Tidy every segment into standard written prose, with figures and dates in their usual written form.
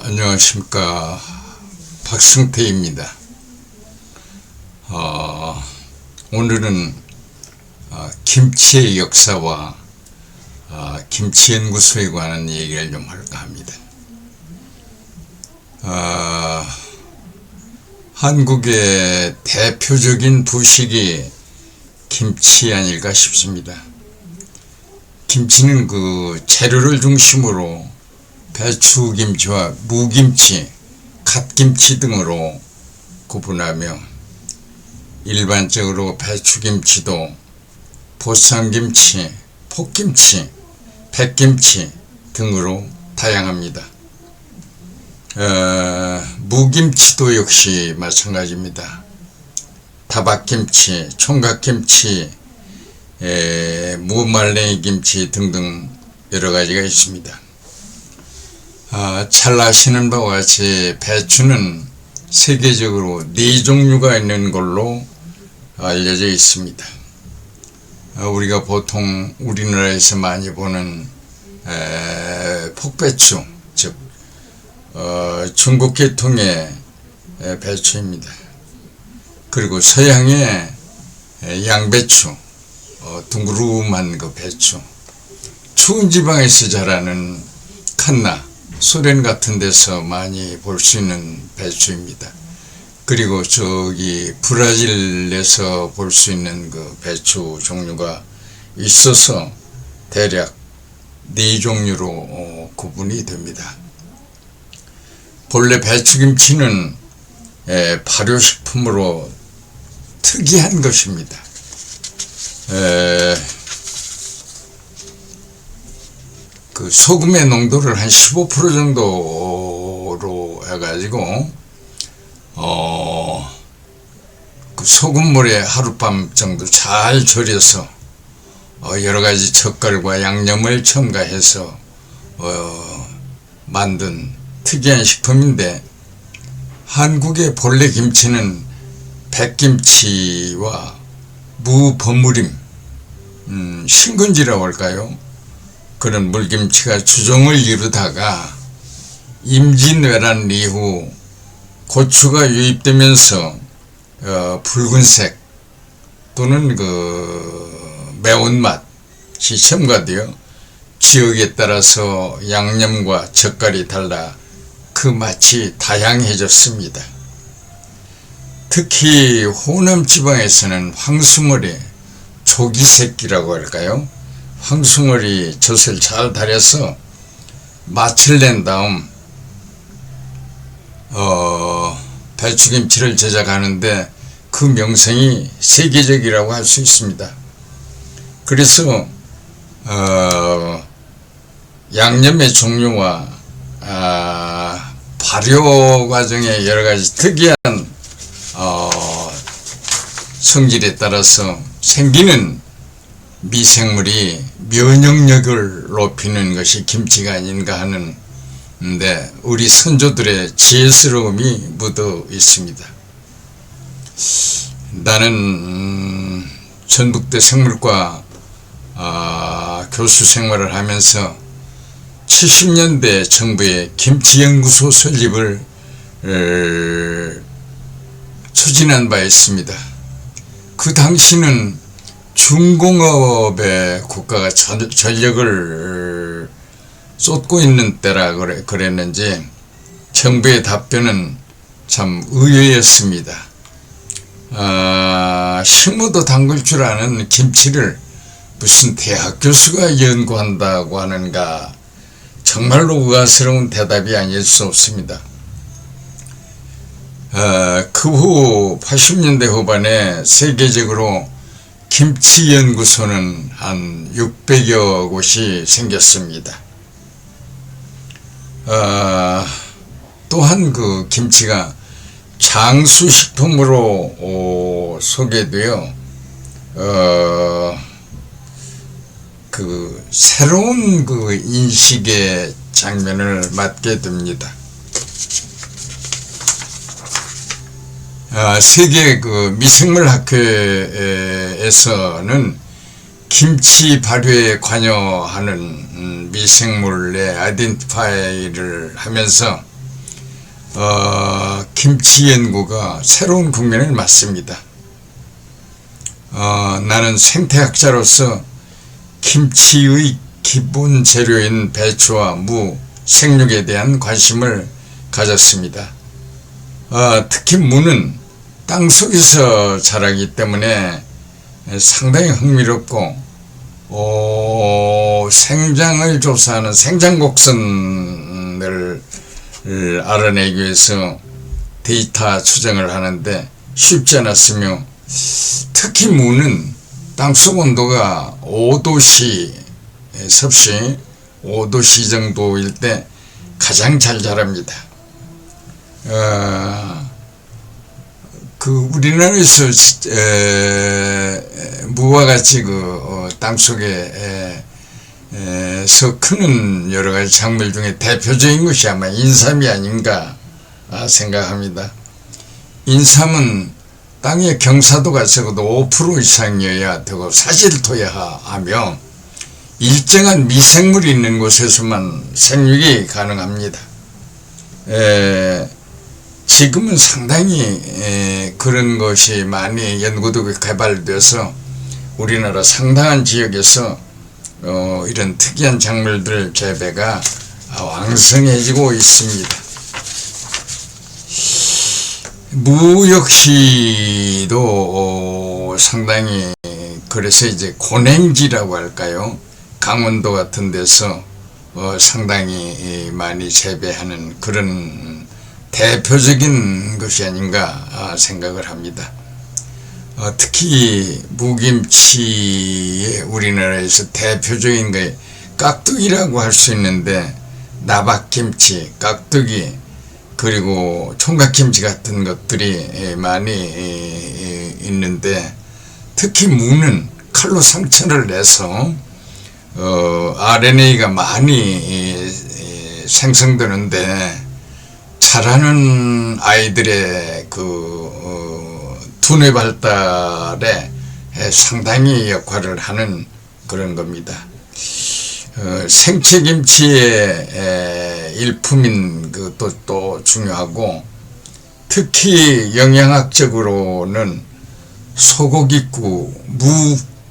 안녕하십니까. 박승태입니다. 오늘은 김치의 역사와 김치연구소에 관한 얘기를 좀 할까 합니다. 한국의 대표적인 부식이 김치 아닐까 싶습니다. 김치는 그 재료를 중심으로 배추김치와 무김치, 갓김치 등으로 구분하며 일반적으로 배추김치도 보쌈김치, 볶김치, 백김치 등으로 다양합니다. 무김치도 역시 마찬가지입니다. 다박김치, 총각김치, 무말랭이 김치 등등 여러 가지가 있습니다. 잘 아시는 바와 같이 배추는 세계적으로 4종류가 있는 걸로 알려져 있습니다. 우리가 보통 우리나라에서 많이 보는 폭배추, 즉 중국 계통의 배추입니다. 그리고 서양의 양배추, 둥그름한 그 배추, 추운 지방에서 자라는 칸나, 소련 같은 데서 많이 볼 수 있는 배추입니다. 그리고 저기 브라질에서 볼 수 있는 그 배추 종류가 있어서 대략 4종류로 구분이 됩니다. 본래 배추김치는 발효식품으로 특이한 것입니다. 그 소금의 농도를 한 15% 정도로 해가지고 그 소금물에 하룻밤 정도 잘 절여서 여러 가지 젓갈과 양념을 첨가해서 만든 특이한 식품인데, 한국의 본래 김치는 백김치와 무버무림, 신건지라고 할까요? 그런 물김치가 주종을 이루다가 임진왜란 이후 고추가 유입되면서 붉은색 또는 그 매운맛이 첨가되어 지역에 따라서 양념과 젓갈이 달라 그 맛이 다양해졌습니다. 특히 호남 지방에서는 황수머리, 조기새끼라고 할까요? 황수머리 젖을 잘 달여서 맛을 낸 다음 배추김치를 제작하는데 그 명성이 세계적이라고 할 수 있습니다. 그래서 양념의 종류와 발효 과정의 여러 가지 특이한 성질에 따라서 생기는 미생물이 면역력을 높이는 것이 김치가 아닌가 하는데, 우리 선조들의 지혜스러움이 묻어 있습니다. 나는 전북대 생물과 교수 생활을 하면서 70년대 정부의 김치연구소 설립을 추진한 바 있습니다. 그 당시는 중공업에 국가가 전력을 쏟고 있는 때라 그랬는지 정부의 답변은 참 의외였습니다. 식모도 담글 줄 아는 김치를 무슨 대학 교수가 연구한다고 하는가, 정말로 우아스러운 대답이 아닐 수 없습니다. 그 후 80년대 후반에 세계적으로 김치연구소는 한 600여 곳이 생겼습니다. 또한 그 김치가 장수식품으로 소개되어 그 새로운 그 인식의 장면을 맞게 됩니다. 세계 그 미생물 학회에서는 김치 발효에 관여하는 미생물의 아이덴티파이를 하면서 김치 연구가 새로운 국면을 맞습니다. 나는 생태학자로서 김치의 기본 재료인 배추와 무, 생육에 대한 관심을 가졌습니다. 특히 무는 땅속에서 자라기 때문에 상당히 흥미롭고 생장을 조사하는 생장곡선을 알아내기 위해서 데이터 추정을 하는데 쉽지 않았으며, 특히 무는 땅속 온도가 5도씨, 섭씨 5도씨 정도일 때 가장 잘 자랍니다. 우리나라에서 무와 같이 땅속에 서 크는 여러 가지 작물 중에 대표적인 것이 아마 인삼이 아닌가 생각합니다. 인삼은 땅의 경사도가 적어도 5% 이상이어야 되고 사질토야하며 일정한 미생물이 있는 곳에서만 생육이 가능합니다. 지금은 상당히 그런 것이 많이 연구되고 개발되어서 우리나라 상당한 지역에서 이런 특이한 작물들 재배가 왕성해지고 있습니다. 무 역시도 상당히, 그래서 이제 고냉지라고 할까요? 강원도 같은 데서 상당히 많이 재배하는 그런 대표적인 것이 아닌가 생각을 합니다. 특히 무김치의 우리나라에서 대표적인 게 깍두기라고 할 수 있는데, 나박김치, 깍두기, 그리고 총각김치 같은 것들이 많이 있는데, 특히 무는 칼로 상처를 내서 RNA가 많이 생성되는데, 자라는 아이들의 두뇌 발달에 상당히 역할을 하는 그런 겁니다. 생채김치의 일품인 또 중요하고, 특히 영양학적으로는 소고기국,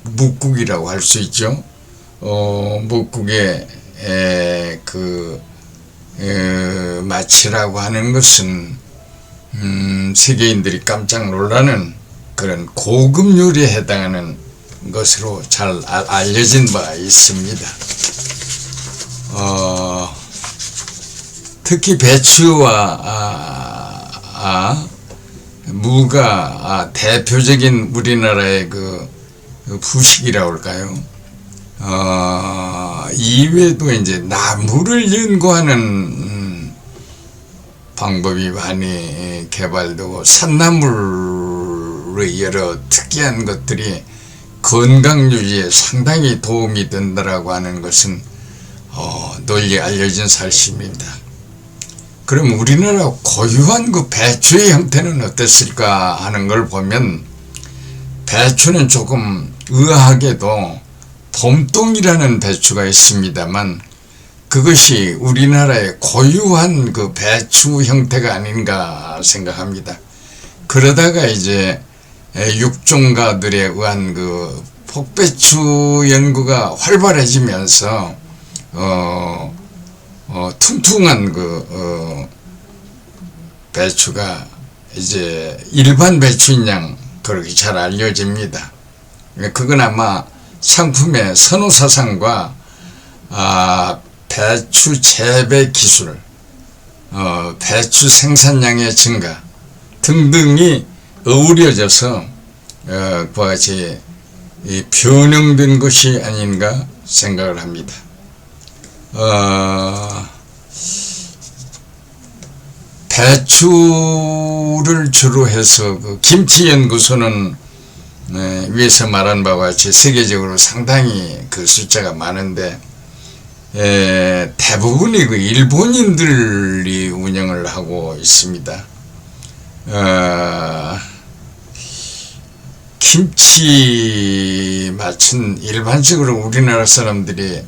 묵국이라고 할 수 있죠. 묵국의 맛이라고 하는 것은 세계인들이 깜짝 놀라는 그런 고급 요리에 해당하는 것으로 잘 알려진 바 있습니다. 특히 배추와 무가 대표적인 우리나라의 부식이라고 할까요? 이외에도 이제 나무를 연구하는 방법이 많이 개발되고, 산나물의 여러 특이한 것들이 건강 유지에 상당히 도움이 된다라고 하는 것은 널리 알려진 사실입니다. 그럼 우리나라 고유한 배추의 형태는 어땠을까 하는 걸 보면, 배추는 조금 의아하게도 봄동이라는 배추가 있습니다만, 그것이 우리나라의 고유한 배추 형태가 아닌가 생각합니다. 그러다가 이제 육종가들에 의한 폭배추 연구가 활발해지면서 퉁퉁한 배추가 이제 일반 배추인 양 그렇게 잘 알려집니다. 그건 아마 상품의 선호사상과 배추 재배 기술, 배추 생산량의 증가 등등이 어우러져서 그와 같이 변형된 것이 아닌가 생각을 합니다. 배추를 주로 해서 김치연구소는 위에서 말한 바와 같이 세계적으로 상당히 숫자가 많은데, 대부분이 일본인들이 운영을 하고 있습니다. 김치 맛은 일반적으로 우리나라 사람들이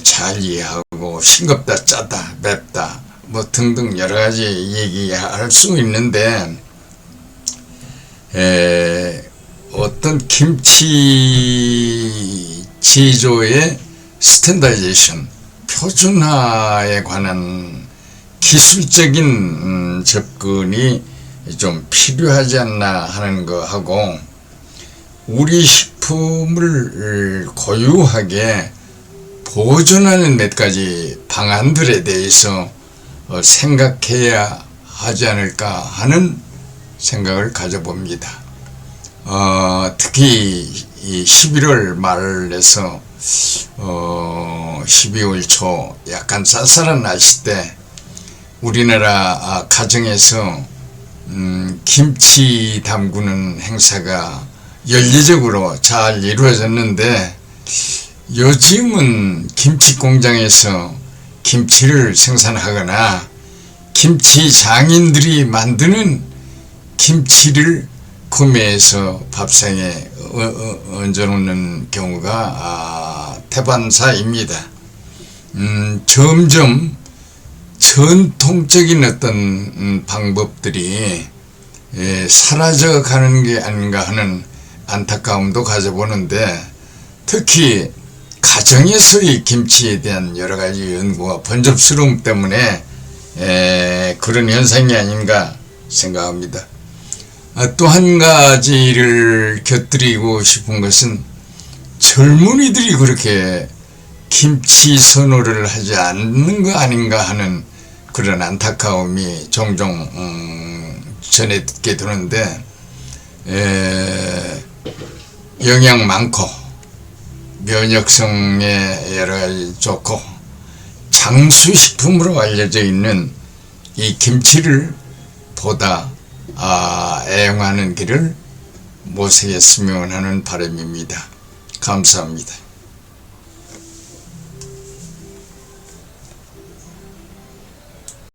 잘 이해하고, 싱겁다, 짜다, 맵다, 뭐 등등 여러 가지 얘기할 수 있는데, 어떤 김치 제조의 스탠다이제이션, 표준화에 관한 기술적인 접근이 좀 필요하지 않나 하는 거하고, 우리 식품을 고유하게 보존하는 몇 가지 방안들에 대해서 생각해야 하지 않을까 하는 생각을 가져봅니다. 특히 이 11월 말에서 12월 초 약간 쌀쌀한 날씨 때 우리나라 가정에서 김치 담그는 행사가 연례적으로 잘 이루어졌는데, 요즘은 김치 공장에서 김치를 생산하거나 김치 장인들이 만드는 김치를 구매해서 밥상에 얹어놓는 경우가 태반사입니다. 점점 전통적인 어떤 방법들이 사라져 가는 게 아닌가 하는 안타까움도 가져보는데, 특히 가정에서의 김치에 대한 여러 가지 연구와 번잡스러움 때문에 그런 현상이 아닌가 생각합니다. 또 한 가지를 곁들이고 싶은 것은, 젊은이들이 그렇게 김치 선호를 하지 않는 거 아닌가 하는 그런 안타까움이 종종 전해 듣게 되는데, 영양 많고 면역성에 여러 가지 좋고 장수식품으로 알려져 있는 이 김치를 보다 애용하는 길을 모색했으면 하는 바람입니다. 감사합니다.